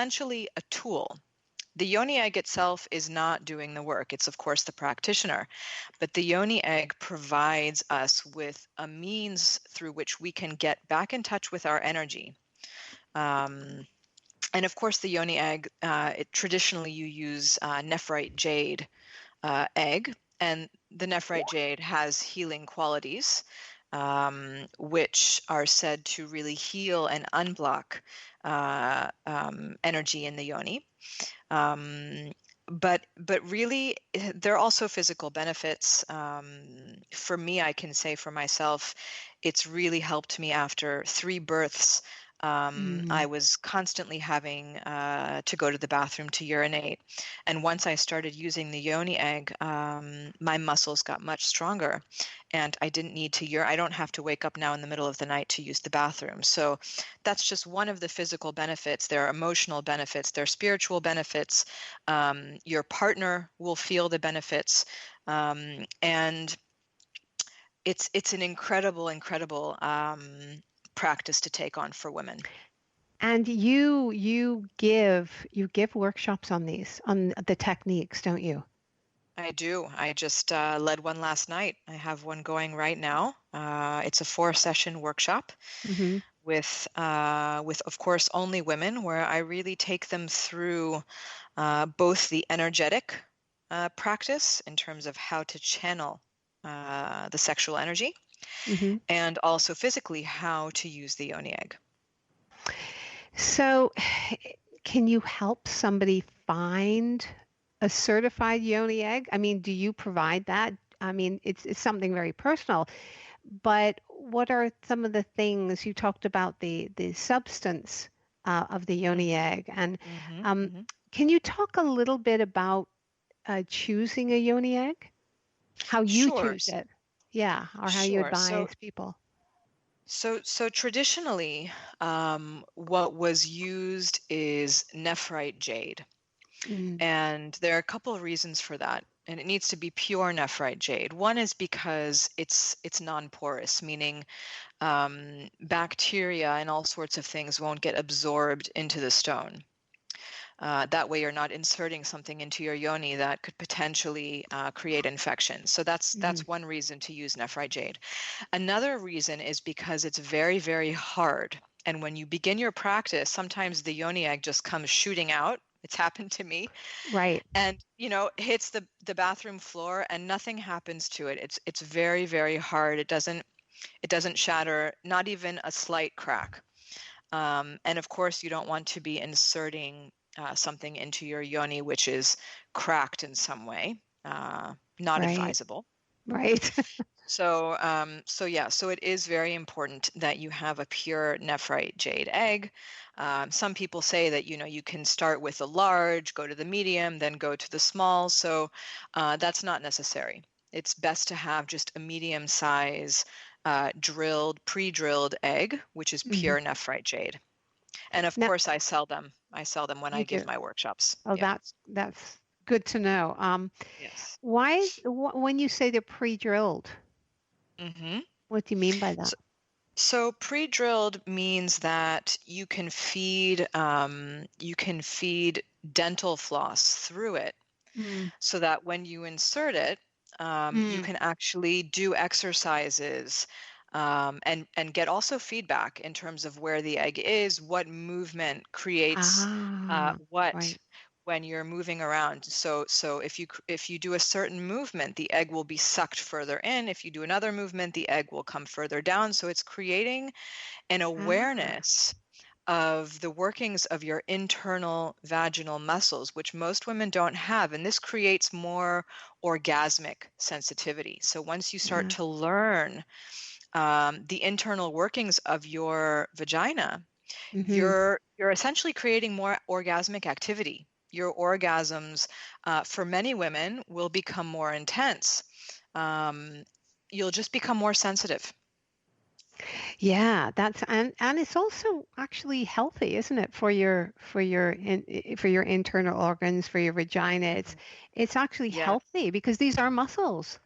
essentially a tool. The yoni egg itself is not doing the work. It's, of course, the practitioner. But the yoni egg provides us with a means through which we can get back in touch with our energy. And of course, the yoni egg, traditionally you use nephrite jade egg, and the nephrite jade has healing qualities, which are said to really heal and unblock energy in the yoni. But really, there are also physical benefits. For me, I can say for myself, it's really helped me after 3 births. I was constantly having to go to the bathroom to urinate. And once I started using the yoni egg, my muscles got much stronger. And I didn't need to I don't have to wake up now in the middle of the night to use the bathroom. So that's just one of the physical benefits. There are emotional benefits. There are spiritual benefits. Your partner will feel the benefits. And it's an incredible practice to take on for women. And you give workshops on the techniques, don't you? I do. I just led one last night. I have one going right now. It's a 4-session workshop with of course only women, where I really take them through both the energetic practice in terms of how to channel the sexual energy, and also physically how to use the yoni egg. So, can you help somebody find a certified yoni egg? I mean, do you provide that? I mean, it's something very personal, but what are some of the things you talked about, the substance of the yoni egg? And can you talk a little bit about choosing a yoni egg? How you choose it? Yeah, or how you advise people. So traditionally, what was used is nephrite jade. And there are a couple of reasons for that. And it needs to be pure nephrite jade. One is because it's non-porous, meaning bacteria and all sorts of things won't get absorbed into the stone. That way you're not inserting something into your yoni that could potentially create infection. So that's one reason to use nephrite jade. Another reason is because it's very, very hard. And when you begin your practice, sometimes the yoni egg just comes shooting out. It's happened to me. Right. And, hits the bathroom floor and nothing happens to it. It's very, very hard. It doesn't shatter, not even a slight crack. And of course, you don't want to be inserting something into your yoni which is cracked in some way, not advisable. Right. So it is very important that you have a pure nephrite jade egg. Some people say that you can start with a large, go to the medium, then go to the small. So that's not necessary. It's best to have just a medium size pre-drilled egg, which is pure nephrite jade. And of course, I sell them. I sell them when I give my workshops. Oh, yeah. That's good to know. Yes. When you say they're pre-drilled, what do you mean by that? So pre-drilled means that you can feed dental floss through it, so that when you insert it, you can actually do exercises. And get also feedback in terms of where the egg is, what movement creates when you're moving around. So if you do a certain movement, the egg will be sucked further in. If you do another movement, the egg will come further down. So it's creating an awareness of the workings of your internal vaginal muscles, which most women don't have. And this creates more orgasmic sensitivity. So once you start to learn the internal workings of your vagina, you're essentially creating more orgasmic activity. Your orgasms, for many women, will become more intense. You'll just become more sensitive. Yeah, and it's also actually healthy, isn't it, for your internal organs, for your vagina? It's actually healthy because these are muscles.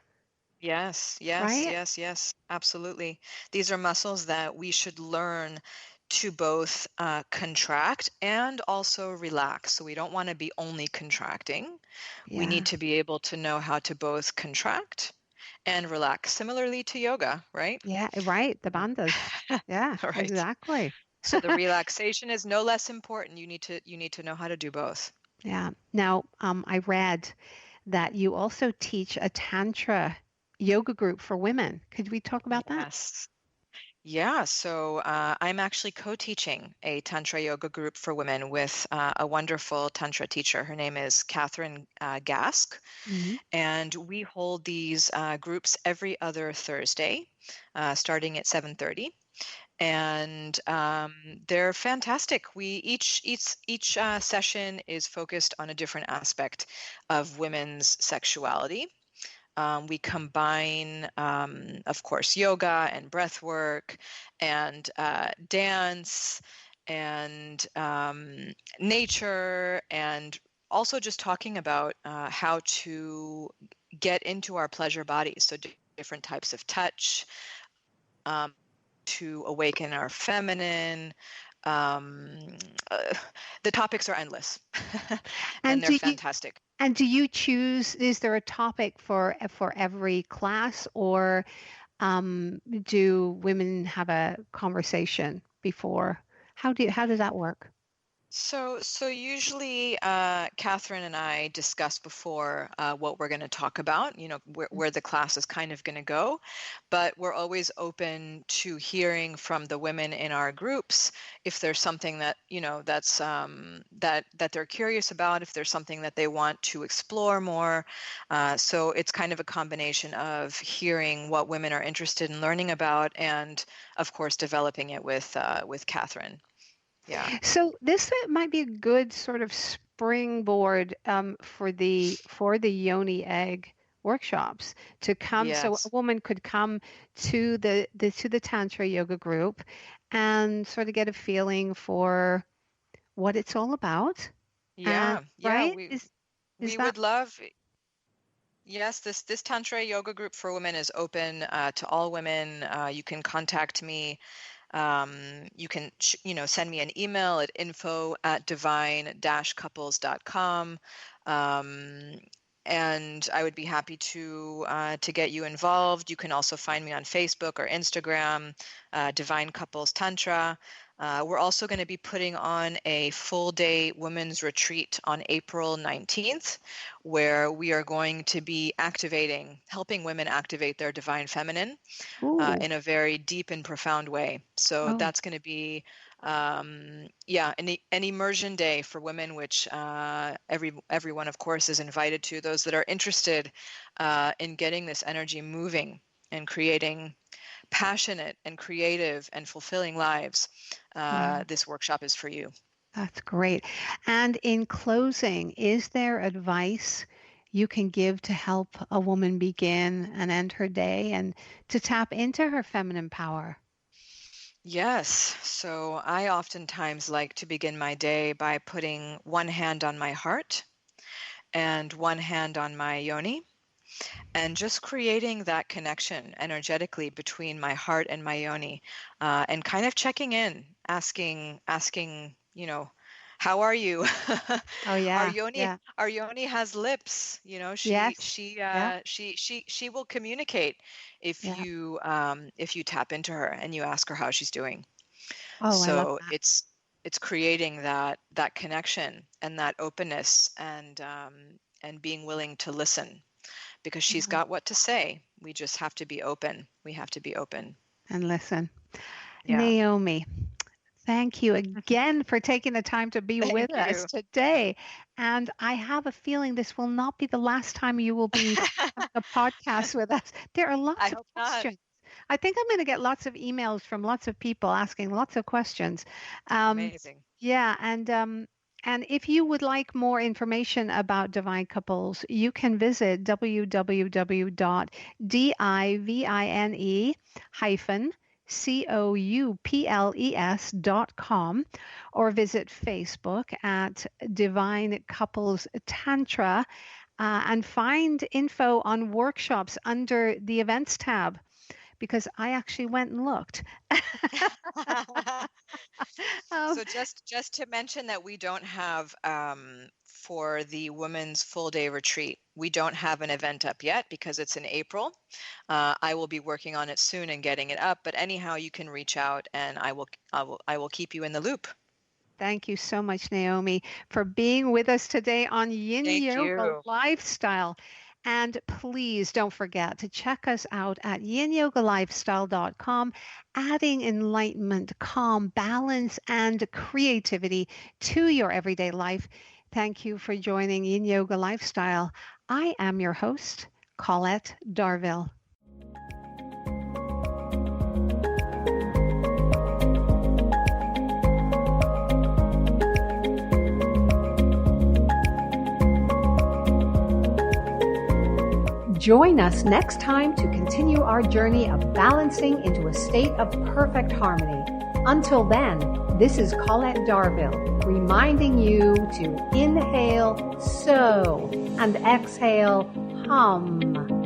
Yes, right? yes, absolutely. These are muscles that we should learn to both contract and also relax. So we don't want to be only contracting. We Yeah. need to be able to know how to both contract and relax, similarly to yoga, right? Yeah, right. The bandhas. Yeah, Right. exactly. So the relaxation is no less important. You need to know how to do both. Yeah. Now, I read that you also teach a Tantra yoga group for women. Could we talk about that? Yes. Yeah, so I'm actually co-teaching a Tantra yoga group for women with a wonderful Tantra teacher. Her name is Catherine Gask, Hmm. and we hold these groups every other Thursday, starting at 7:30. And they're fantastic. We each session is focused on a different aspect of women's sexuality. We combine, of course, yoga and breath work and dance and nature, and also just talking about how to get into our pleasure bodies. So different types of touch, um, to awaken our feminine. Um, uh, the topics are endless And and they're do you fantastic. do you choose, is there a topic for every class, or do women have a conversation before? How does that work? So usually, Catherine and I discuss before what we're going to talk about, where the class is kind of going to go, but we're always open to hearing from the women in our groups if there's something that, that they're curious about, if there's something that they want to explore more. So it's kind of a combination of hearing what women are interested in learning about, and of course, developing it with Catherine. Yeah. So this might be a good sort of springboard for the Yoni egg workshops to come. So a Yes. woman could come to the Tantra yoga group and sort of get a feeling for what it's all about. And Yeah, yeah, right? we Is we that? would love, yes, this Tantra yoga group for women is open to all women. You can contact me. You can send me an email at info@divine-couples.com. Um, and I would be happy to get you involved. You can also find me on Facebook or Instagram, Divine Couples Tantra. We're also going to be putting on a full day women's retreat on April 19th, where we are going to be helping women activate their divine feminine Ooh. in a very deep and profound way. So Oh, that's going to be, yeah, an immersion day for women, which everyone, of course, is invited to. Those that are interested in getting this energy moving and creating passionate and creative and fulfilling lives, wow. this workshop is for you. That's great. And in closing, is there advice you can give to help a woman begin and end her day and to tap into her feminine power? Yes. So I oftentimes like to begin my day by putting one hand on my heart and one hand on my yoni, and just creating that connection energetically between my heart and my yoni, and kind of checking in, asking, how are you? Oh, our yeah. yoni Yeah. our yoni has lips. she Yes. she Yeah. uh she will communicate if Yeah. you tap into her and you ask her how she's doing. Oh, I love So that. it's creating that connection and that openness, and being willing to listen, because she's Yeah. got what to say. We just have to be open. We have to be open. And listen, Yeah. Naomi, thank you again for taking the time to be Thank with us you. today. And I have a feeling this will not be the last time you will be having a podcast with us. There are I lots of hope not. questions. I think I'm going to get lots of emails from lots of people asking lots of questions. Um, Amazing. yeah, and if you would like more information about Divine Couples, you can visit www.divine-couples.com or visit Facebook at Divine Couples Tantra and find info on workshops under the events tab. because I actually went and looked. Um, So just to mention that we don't have for the women's full day retreat, we don't have an event up yet because it's in April. I will be working on it soon and getting it up. But anyhow, you can reach out, and I will keep you in the loop. Thank you so much, Naomi, for being with us today on Yin Thank Yoga you. Lifestyle. And please don't forget to check us out at yinyogalifestyle.com, adding enlightenment, calm, balance, and creativity to your everyday life. Thank you for joining Yin Yoga Lifestyle. I am your host, Colette Darville. Join us next time to continue our journey of balancing into a state of perfect harmony. Until then, this is Colette Darville, reminding you to inhale, sow, and exhale, hum.